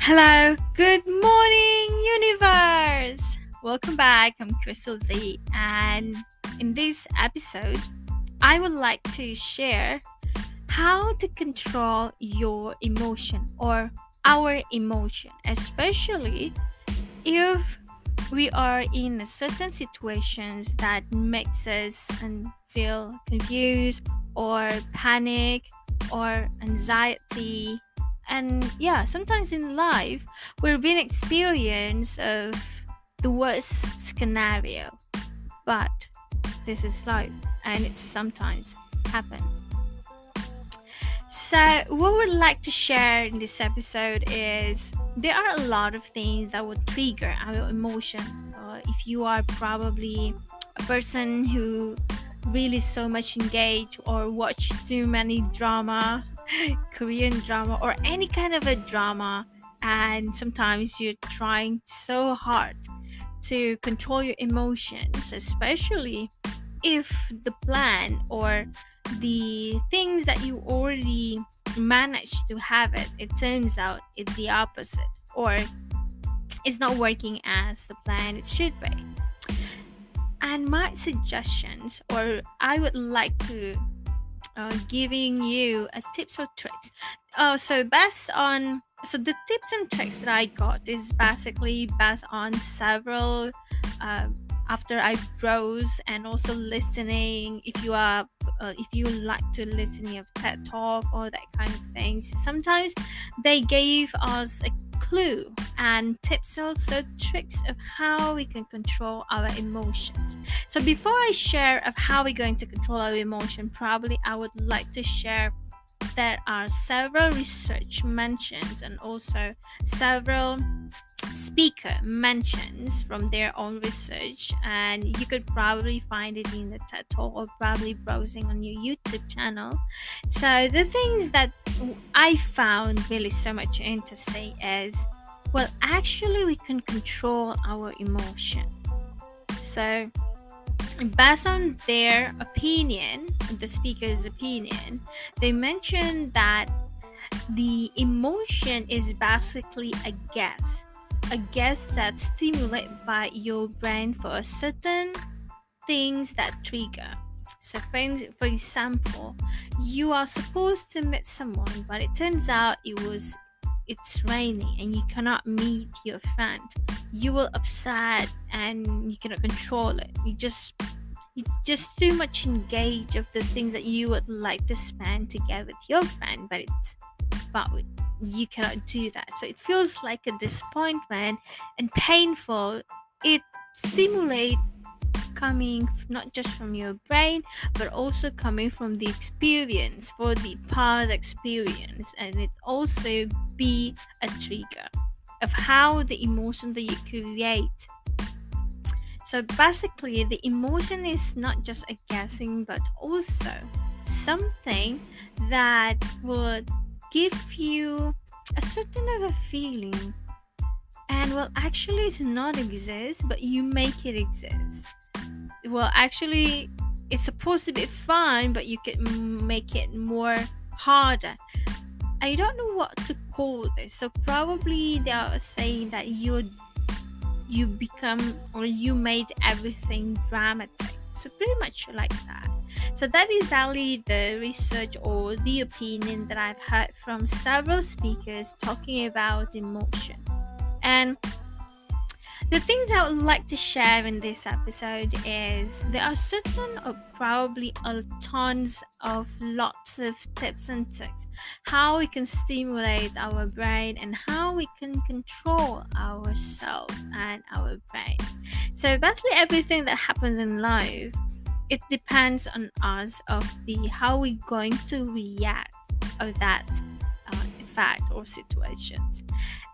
Hello, good morning, universe! Welcome back. I'm Cryztal Zee, and in this episode, I would like to share how to control your emotion or our emotion, especially if we are in a certain situations that makes us feel confused or panic or anxiety. And yeah, sometimes in life we're being experience of the worst scenario, but this is life and it sometimes happen. So what we'd like to share in this episode is there are a lot of things that would trigger our emotion. If you are probably a person who really so much engage or watch too many drama, Korean drama or any kind of a drama, and sometimes you're trying so hard to control your emotions, especially if the plan or the things that you already managed to have it turns out it's the opposite or it's not working as the plan it should be. And my suggestions, or I would like to giving you a tips or tricks. So the tips and tricks that I got is basically based on several uh, after I browse and also listening. If you like to listening of TED Talk or that kind of things, sometimes they gave us a clue and tips, also tricks of how we can control our emotions. So before I share of how we're going to control our emotion, probably I would like to share there are several research mentions and also several speaker mentions from their own research, and you could probably find it in the TED Talk or probably browsing on your YouTube channel. So the things that I found really so much interesting is, well, actually we can control our emotion. So based on their opinion, the speaker's opinion, they mentioned that the emotion is basically a guess that's stimulated by your brain for a certain things that trigger. So for example, you are supposed to meet someone, but it turns out it's raining and you cannot meet your friend. You will upset and you cannot control it. You just too much engaged of the things that you would like to spend together with your friend, but you cannot do that. So it feels like a disappointment and painful. It stimulates coming not just from your brain but also coming from the experience, for the past experience, and it also be a trigger of how the emotion that you create. So basically the emotion is not just a guessing but also something that would give you a certain of a feeling, and well, actually it's not exist but you make it exist. Well, actually it's supposed to be fun but you can make it more harder. I don't know what to call this, so probably they are saying that you become or you made everything dramatic, so pretty much like that. So that is only the research or the opinion that I've heard from several speakers talking about emotion. And the things I would like to share in this episode is there are certain or probably tons of lots of tips and tricks how we can stimulate our brain and how we can control ourselves and our brain. So basically everything that happens in life, it depends on us of the how we're going to react of that fact or situations.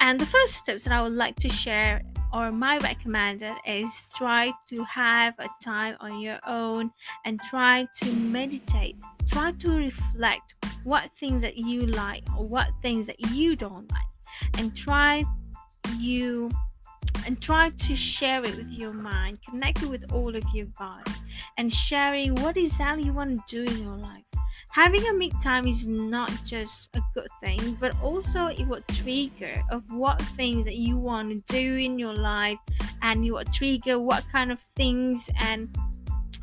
And the first tips that I would like to share or my recommended is try to have a time on your own and try to meditate, try to reflect what things that you like or what things that you don't like, and you try to share it with your mind, connect it with all of your body, and sharing what exactly you want to do in your life. Having a me time is not just a good thing, but also it will trigger of what things that you want to do in your life, and it will trigger what kind of things, and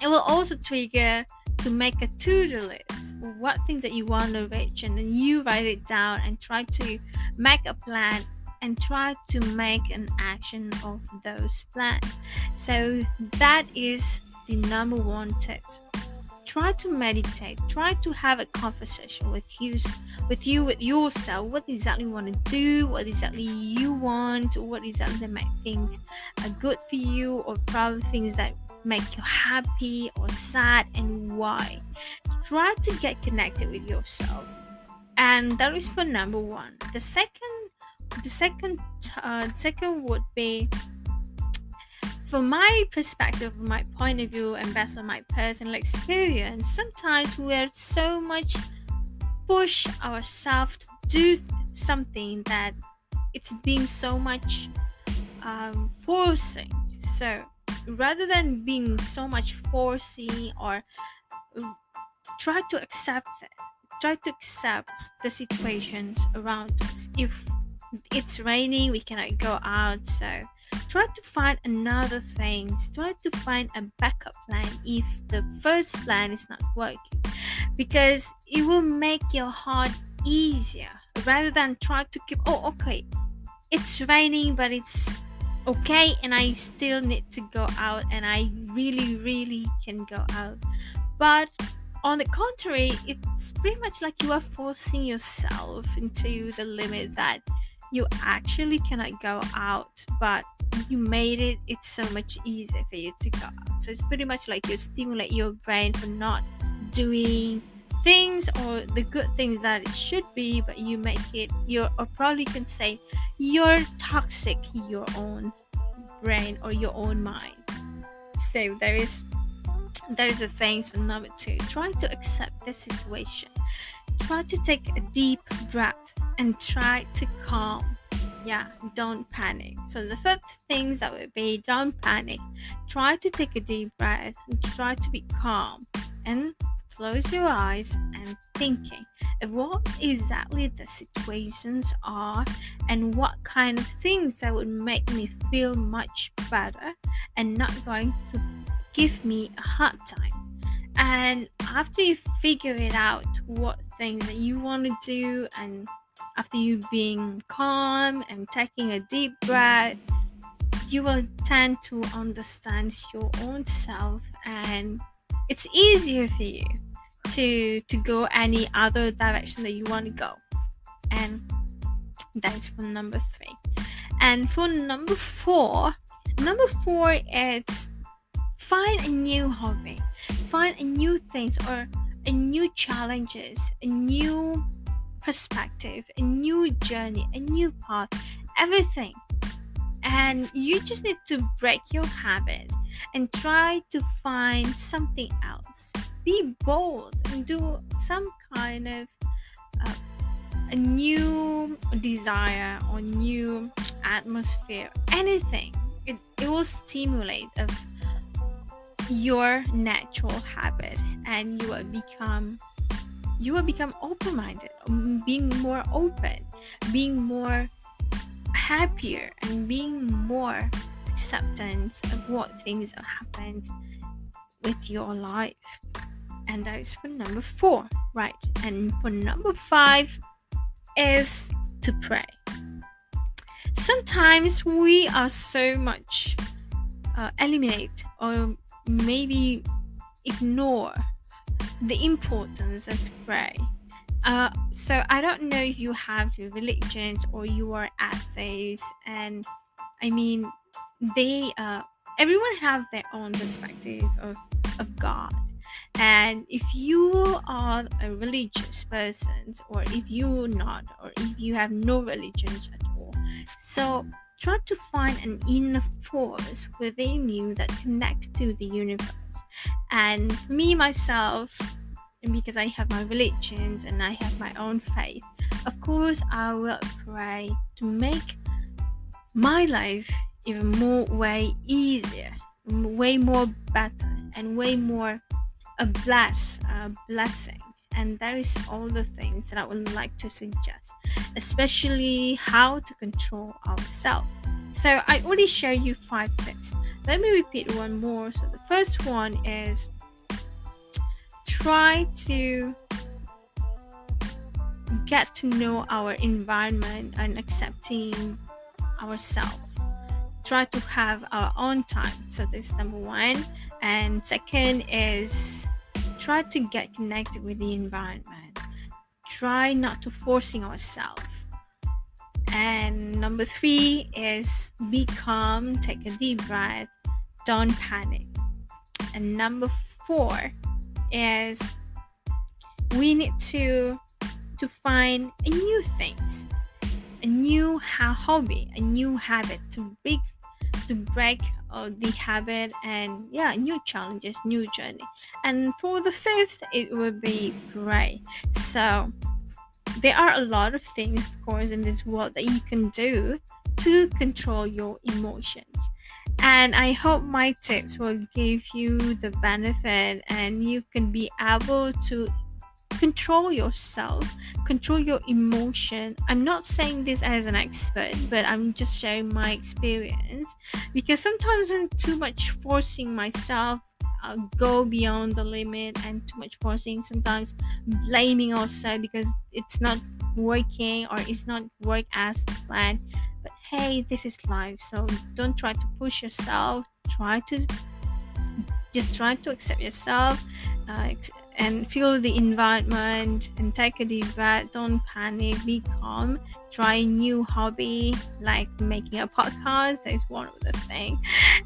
it will also trigger to make a to-do list, what things that you want to reach, and then you write it down and try to make a plan and try to make an action of those plans. So that is the number one tip. Try to meditate, try to have a conversation with yourself. What exactly you want to do, what exactly you want, what exactly that make things good for you, or probably things that make you happy or sad, and why. Try to get connected with yourself, and that is for number one. The second would be, from my perspective, my point of view, and based on my personal experience, sometimes we're so much push ourselves to do something that it's being so much forcing. So rather than being so much forcing, or try to accept it, try to accept the situations around us. If it's raining, we cannot go out, so try to find another thing, try to find a backup plan if the first plan is not working, because it will make your heart easier, rather than try to keep, oh okay, it's raining but it's okay, and I still need to go out, and I really can go out. But on the contrary, it's pretty much like you are forcing yourself into the limit that you actually cannot go out, but you made it's so much easier for you to go out. So it's pretty much like you stimulate your brain for not doing things or the good things that it should be, but you make it or probably you can say you're toxic your own brain or your own mind. So there is a things for number two. Try to accept the situation. Try to take a deep breath and try to calm. Yeah, don't panic. So the first things that would be, don't panic. Try to take a deep breath and try to be calm, and close your eyes and thinking of what exactly the situations are, and what kind of things that would make me feel much better and not going to give me a hard time. And after you figure it out, what things that you want to do, and after you being calm and taking a deep breath, you will tend to understand your own self, and it's easier for you to go any other direction that you want to go. And that is for number three. And for number four is find a new hobby, find a new things, or a new challenges, a new perspective, a new journey, a new path, everything. And you just need to break your habit and try to find something else. Be bold and do some kind of a new desire or new atmosphere, anything. It will stimulate of your natural habit, and you will become open-minded, being more open, being more happier, and being more acceptance of what things that happens with your life. And that is for number four, right? And for number five is to pray. Sometimes we are so much eliminate or maybe ignore the importance of prayer. So I don't know if you have your religions or you are atheists, and I mean they everyone have their own perspective of God. And if you are a religious person, or if you're not, or if you have no religions at all, so try to find an inner force within you that connects to the universe. And for me myself, and because I have my religions and I have my own faith, of course I will pray to make my life even more way easier, way more better, and way more a blessing. and that is all the things that I would like to suggest, especially how to control ourselves. So I already shared you 5 tips. Let me repeat one more. So the first one is try to get to know our environment and accepting ourselves. Try to have our own time. So this is number one. And second is try to get connected with the environment. Try not to forcing ourselves. And number three is be calm, take a deep breath, don't panic. And number four is we need to find a new things, a new hobby, a new habit to break the habit, and new challenges, new journey. And for the fifth, it would be pray. So there are a lot of things, of course, in this world that you can do to control your emotions. And I hope my tips will give you the benefit and you can be able to control yourself, control your emotion. I'm not saying this as an expert, but I'm just sharing my experience, because sometimes I'm too much forcing myself. I'll go beyond the limit and too much forcing, sometimes blaming also because it's not working or it's not work as planned. But hey, this is life, so don't try to push yourself. Try to accept yourself, and feel the environment and take a deep breath. Don't panic, be calm. Try a new hobby like making a podcast. That is one of the things.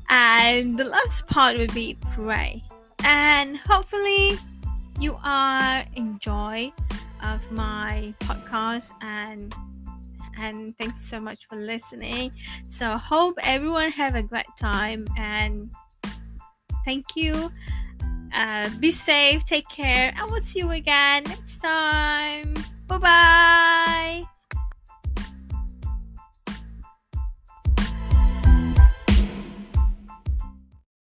And the last part would be pray. And hopefully you are enjoy of my podcast, and thank you so much for listening. So hope everyone have a great time, and thank you. Be safe, take care, and we'll see you again next time. Bye bye.